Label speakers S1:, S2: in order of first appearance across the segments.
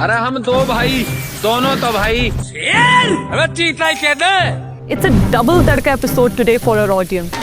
S1: अरे हम दो भाई, दोनों तो भाई शेर, अबे चीता ही कहते हैं।
S2: It's a double tadka episode today for our audience.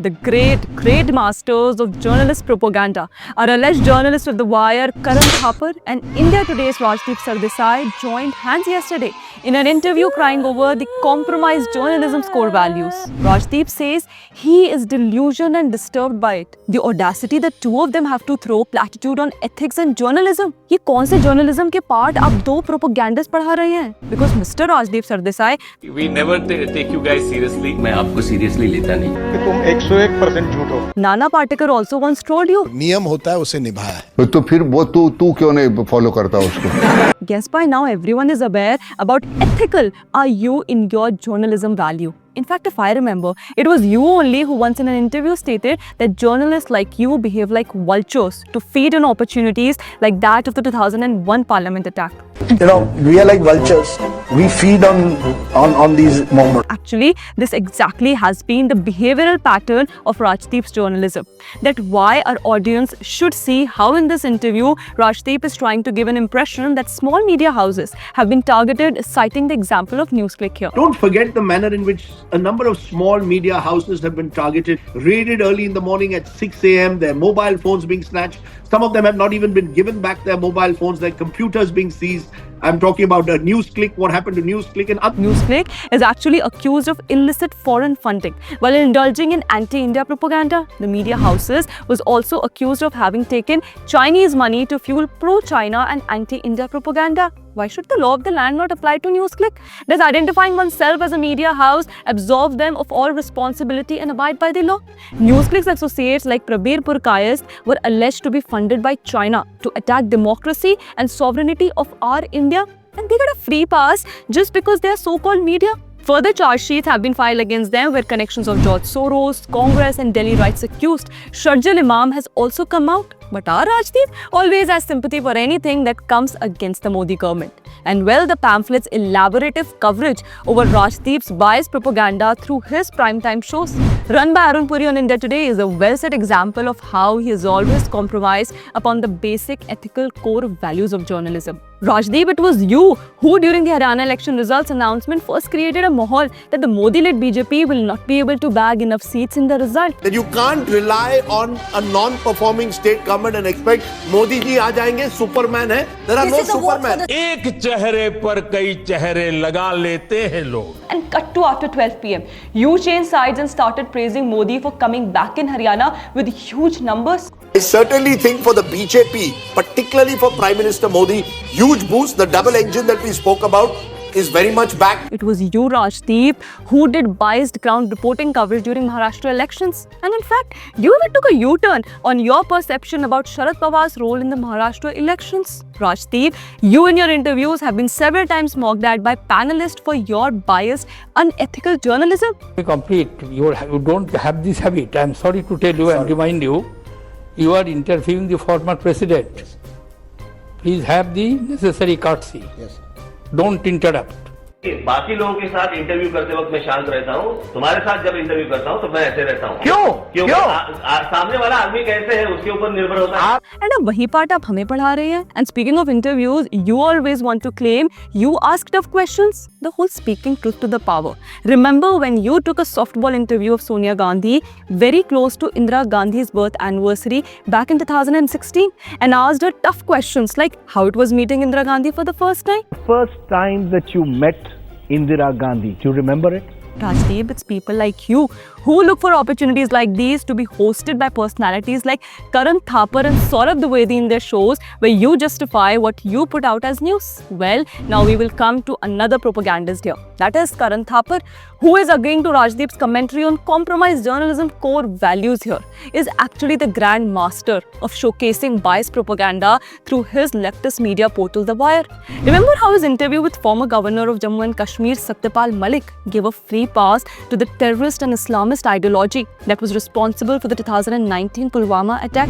S2: The great masters of journalist propaganda are alleged journalists of The Wire, Karan Thapar and India Today's Rajdeep Sardesai joined hands yesterday in an interview crying over the compromised journalism's core values. Rajdeep says he is delusioned and disturbed by it. The audacity that two of them have to throw platitude on ethics and journalism. ये कौन से journalism के part आप दो propagandists पढ़ा रहे हैं? Because Mr. Rajdeep Sardesai,
S1: We never take you guys seriously.
S3: मैं आपको सीरियसली लेता नहीं
S4: कि तुम 101% झूठ हो।
S2: Nana Patekar also once told you.
S5: नियम होता है उसे निभाया।
S6: तो फिर वो तू क्यों नहीं फॉलो करता उसको?
S2: Guess by now everyone is aware about ethical are you in your journalism value. In fact, if I remember, it was you only who once in an interview stated that journalists like you behave like vultures to feed on opportunities like that of the 2001 parliament attack.
S7: You know, we are like vultures. We feed on these moments.
S2: Actually, this exactly has been the behavioral pattern of Rajdeep's journalism. That why our audience should see how in this interview, Rajdeep is trying to give an impression that small media houses have been targeted, citing the example of NewsClick here.
S8: Don't forget the manner in which a number of small media houses have been targeted, raided early in the morning at 6 a.m., their mobile phones being snatched. Some of them have not even been given back their mobile phones, their computers being seized. I'm talking about NewsClick, what happened to NewsClick and other.
S2: NewsClick is actually accused of illicit foreign funding. While indulging in anti-India propaganda, the media houses was also accused of having taken Chinese money to fuel pro-China and anti-India propaganda. Why should the law of the land not apply to NewsClick? Does identifying oneself as a media house absolve them of all responsibility and abide by the law? NewsClick's associates like Prabir Purkayas were alleged to be funded by China to attack democracy and sovereignty of our India, and they got a free pass just because they are so-called media. Further charge sheets have been filed against them where connections of George Soros, Congress and Delhi rights accused Sharjil Imam has also come out. But our Rajdeep always has sympathy for anything that comes against the Modi government. And well, the Pamphlets' elaborative coverage over Rajdeep's biased propaganda through his primetime shows, run by Arun Puri on India Today, is a well-set example of how he has always compromised upon the basic ethical core values of journalism. Rajdeep, it was you who during the Haryana election results announcement first created a mahal that the Modi-led BJP will not be able to bag enough seats in the result.
S9: That you can't rely on a non-performing state government and expect Modi ji aa jayenge, Superman hai. There are no Superman.
S1: एक चेहरे पर कई चेहरे लगा लेते हैं लोग.
S2: And cut to after 12 p.m. You changed sides and started praising Modi for coming back in Haryana with huge numbers.
S9: I certainly think for the BJP, particularly for Prime Minister Modi, huge boost. The double engine that we spoke about is very much back.
S2: It was you, Rajdeep, who did biased ground reporting coverage during Maharashtra elections. And in fact, you even took a U-turn on your perception about Sharad Pawar's role in the Maharashtra elections. Rajdeep, you in your interviews have been several times mocked at by panelists for your biased, unethical journalism.
S10: Complete. You don't have this habit. I'm sorry to tell you and remind you, you are interviewing the former president. Please have the necessary courtesy.
S9: Yes.
S10: Don't interrupt.
S3: बाकी लोगों के साथ interview करते वक्त मैं शांत रहता हूँ, तुम्हारे साथ जब इंटरव्यू करता हूँ तो मैं ऐसे रहता हूँ. क्यों? सामने वाला आदमी कैसे है उसके ऊपर निर्भर होता है.
S2: And अब वही part आप हमें पढ़ा रहे हैं. And speaking of interviews, you always want to claim you asked tough questions. The whole speaking truth to the power. Remember when you took a softball interview of Sonia Gandhi very close to Indira Gandhi's birth anniversary back in 2016 and asked her tough questions like how it was meeting Indira Gandhi for the first time?
S7: First time that you met Indira Gandhi, do you remember it?
S2: Rajdeep, it's people like you who look for opportunities like these to be hosted by personalities like Karan, Thapar and Saurabh Dwivedi in their shows where you justify what you put out as news. Well, now we will come to another propagandist here. That is Karan Thapar, who is agreeing to Rajdeep's commentary on compromised journalism core values here, is actually the Grandmaster of showcasing biased propaganda through his leftist media portal The Wire. Remember how his interview with former governor of Jammu and Kashmir Satyapal Malik gave a free pass to the terrorist and Islamist Islamist ideology that was responsible for the 2019 Pulwama attack.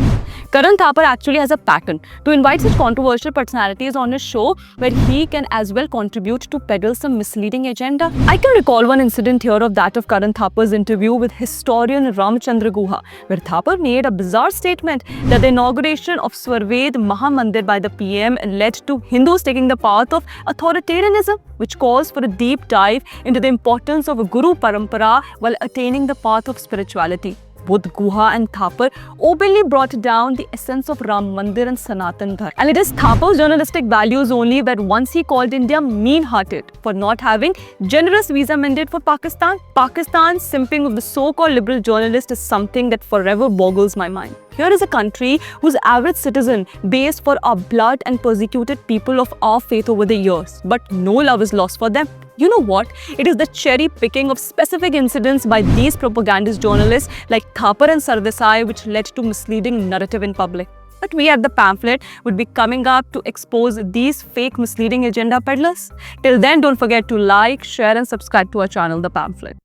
S2: Karan Thapar actually has a pattern to invite such controversial personalities on his show where he can as well contribute to peddle some misleading agenda. I can recall one incident here of that of Karan Thapar's interview with historian Ramchandra Guha, where Thapar made a bizarre statement that the inauguration of Swarved Mahamandir by the PM led to Hindus taking the path of authoritarianism, which calls for a deep dive into the importance of a Guru Parampara while attaining the path of spirituality. Both Guha and Thapar openly brought down the essence of Ram Mandir and Sanatan Dharma. And it is Thapar's journalistic values only that once he called India mean-hearted for not having generous visa mandate for Pakistan. Pakistan's simping of the so-called liberal journalist is something that forever boggles my mind. Here is a country whose average citizen based for our blood and persecuted people of our faith over the years, but no love is lost for them. You know what? It is the cherry picking of specific incidents by these propagandist journalists like Thapar and Sardesai which led to misleading narrative in public. But we at the Pamphlet would be coming up to expose these fake misleading agenda peddlers. Till then, don't forget to like, share and subscribe to our channel, The Pamphlet.